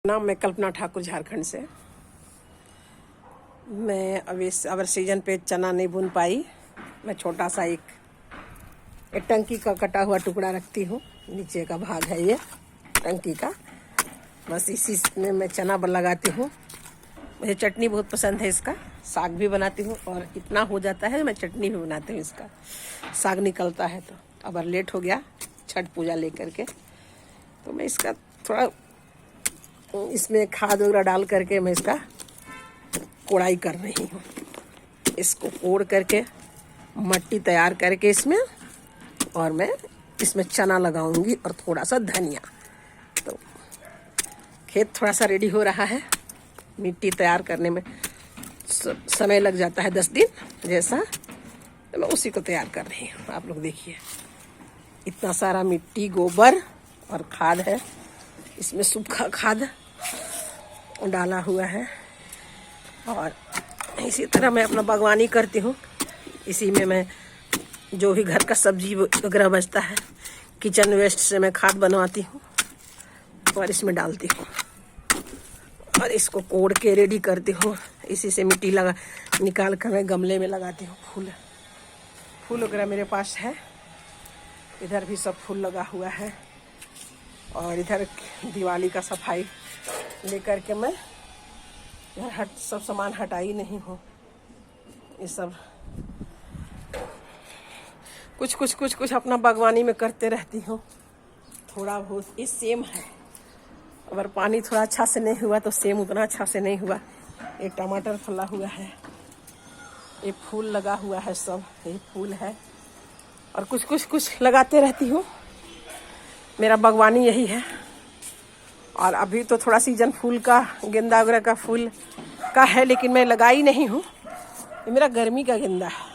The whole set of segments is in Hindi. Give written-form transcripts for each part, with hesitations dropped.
नाम मैं कल्पना ठाकुर, झारखंड से। मैं अबर सीजन पे चना नहीं बुन पाई। मैं छोटा सा एक टंकी का कटा हुआ टुकड़ा रखती हूँ। नीचे का भाग है ये टंकी का, बस इसी में मैं चना लगाती हूँ। मुझे चटनी बहुत पसंद है इसका, साग भी बनाती हूँ और इतना हो जाता है मैं चटनी भी बनाती हूँ इसका। साग निकलता है तो अब लेट हो गया छठ पूजा लेकर के, तो मैं इसका थोड़ा इसमें खाद वगैरह डाल करके मैं इसका कोड़ाई कर रही हूँ। इसको कोड़ करके मट्टी तैयार करके इसमें, और मैं इसमें चना लगाऊंगी और थोड़ा सा धनिया। तो खेत थोड़ा सा रेडी हो रहा है। मिट्टी तैयार करने में समय लग जाता है 10 दिन जैसा, तो मैं उसी को तैयार कर रही हूँ। आप लोग देखिए, इतना सारा मिट्टी, गोबर और खाद है इसमें, सूखा खाद डाला हुआ है। और इसी तरह मैं अपना बागवानी करती हूँ। इसी में मैं जो भी घर का सब्जी वगैरह बचता है, किचन वेस्ट से मैं खाद बनवाती हूँ और इसमें डालती हूँ और इसको कोड़ के रेडी करती हूँ। इसी से मिट्टी निकाल कर मैं गमले में लगाती हूँ। फूल वगैरह मेरे पास है। इधर भी सब फूल लगा हुआ है और इधर दिवाली का सफाई लेकर के मैं इधर सब सामान हटाई नहीं हूँ। ये सब कुछ अपना बागवानी में करते रहती हूँ। थोड़ा बहुत ये सेम है, अगर पानी थोड़ा अच्छा से नहीं हुआ तो सेम उतना अच्छा से नहीं हुआ। एक टमाटर फला हुआ है, एक फूल लगा हुआ है, सब ये फूल है। और कुछ लगाते रहती हूँ। मेरा बागवानी यही है। और अभी तो थोड़ा सीजन फूल का, गेंदा वगैरह का फूल का है, लेकिन मैं लगाई नहीं हूँ। ये मेरा गर्मी का गेंदा है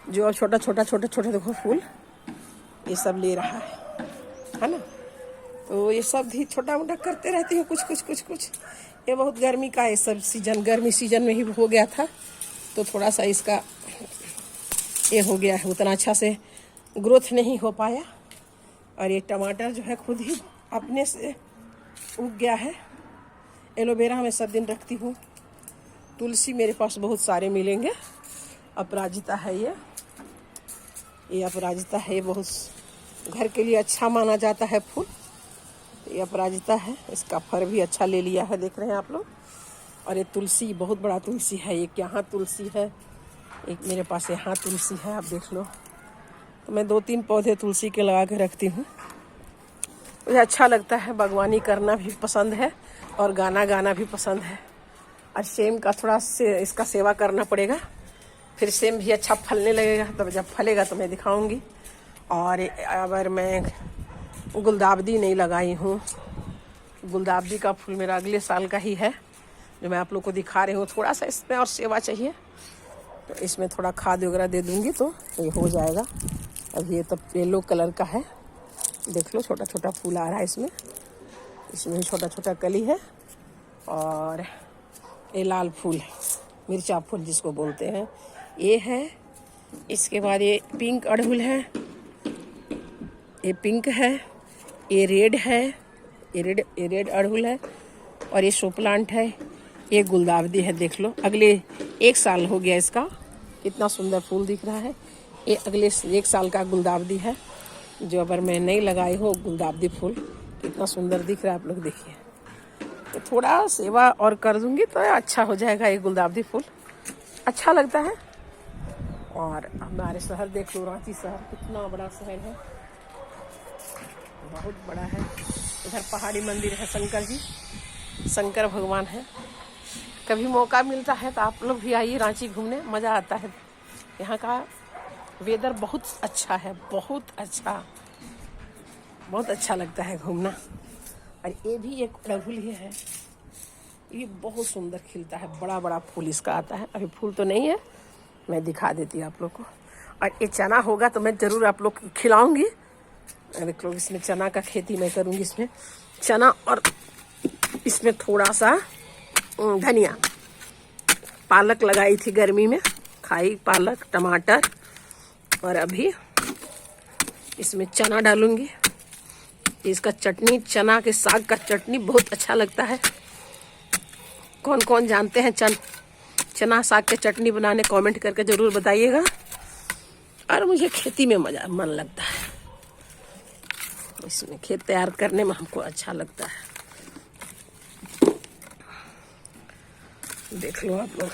जो छोटा देखो फूल ये सब ले रहा है ना। तो ये सब भी छोटा मोटा करते रहती हूँ कुछ। ये बहुत गर्मी का है सब सीजन, गर्मी सीजन में ही हो गया था, तो थोड़ा सा इसका ये हो गया है, उतना अच्छा से ग्रोथ नहीं हो पाया। और ये टमाटर जो है खुद ही अपने से उग गया है। एलोवेरा मैं सब दिन रखती हूँ। तुलसी मेरे पास बहुत सारे मिलेंगे। अपराजिता है ये अपराजिता है, ये बहुत घर के लिए अच्छा माना जाता है फूल। ये अपराजिता है, इसका फर भी अच्छा ले लिया है, देख रहे हैं आप लोग। और ये तुलसी, बहुत बड़ा तुलसी है। एक यहाँ तुलसी है, एक मेरे पास यहाँ तुलसी है, आप देख लो। तो मैं 2-3 पौधे तुलसी के लगा के रखती हूँ। मुझे अच्छा लगता है, बागवानी करना भी पसंद है और गाना भी पसंद है। और सेम का थोड़ा से इसका सेवा करना पड़ेगा, फिर सेम भी अच्छा फलने लगेगा। तब जब फलेगा तो मैं दिखाऊंगी। और अगर मैं गुलदावदी नहीं लगाई हूँ, गुलदावदी का फूल मेरा अगले साल का ही है जो मैं आप लोग को दिखा रही हूँ। थोड़ा सा इसमें और सेवा चाहिए, तो इसमें थोड़ा खाद वगैरह दे दूँगी तो ये हो जाएगा। अब ये तो येलो कलर का है, देख लो, छोटा फूल आ रहा है इसमें छोटा कली है। और ये लाल फूल है, मिर्चा फूल जिसको बोलते हैं, ये है। इसके बाद ये पिंक अड़हुल है, ये पिंक है, ये रेड है, ये रेड अड़हुल है। और ये शो प्लांट है, ये गुलदावदी है। देख लो, अगले 1 साल हो गया इसका, कितना सुंदर फूल दिख रहा है। ये अगले 1 साल का गुलदावदी है, जो अगर मैं नहीं लगाई हूँ गुलदावदी फूल, कितना सुंदर दिख रहा है, आप लोग देखिए। तो थोड़ा सेवा और कर दूंगी तो अच्छा हो जाएगा। ये गुलदावदी फूल अच्छा लगता है। और हमारे शहर देख लो, रांची शहर कितना बड़ा शहर है, बहुत बड़ा है। इधर पहाड़ी मंदिर है, शंकर भगवान है। कभी मौका मिलता है तो आप लोग भी आइए रांची घूमने, मज़ा आता है। यहाँ का वेदर बहुत अच्छा है, बहुत अच्छा लगता है घूमना। और ये भी एक अड़हुल ही है, ये बहुत सुंदर खिलता है, बड़ा फूल इसका आता है। अभी फूल तो नहीं है, मैं दिखा देती हूँ आप लोग को। और ये चना होगा तो मैं ज़रूर आप लोग को खिलाऊंगी। देख लो, इसमें चना का खेती मैं करूँगी। इसमें चना और इसमें थोड़ा सा धनिया, पालक लगाई थी गर्मी में, खाई पालक, टमाटर। और अभी इसमें चना डालूंगी, इसका चटनी, चना के साग का चटनी बहुत अच्छा लगता है। कौन कौन जानते हैं चना साग के चटनी बनाने, कमेंट करके जरूर बताइएगा। और मुझे खेती में मन लगता है, इसमें खेत तैयार करने में हमको अच्छा लगता है। देख लो आप लोग।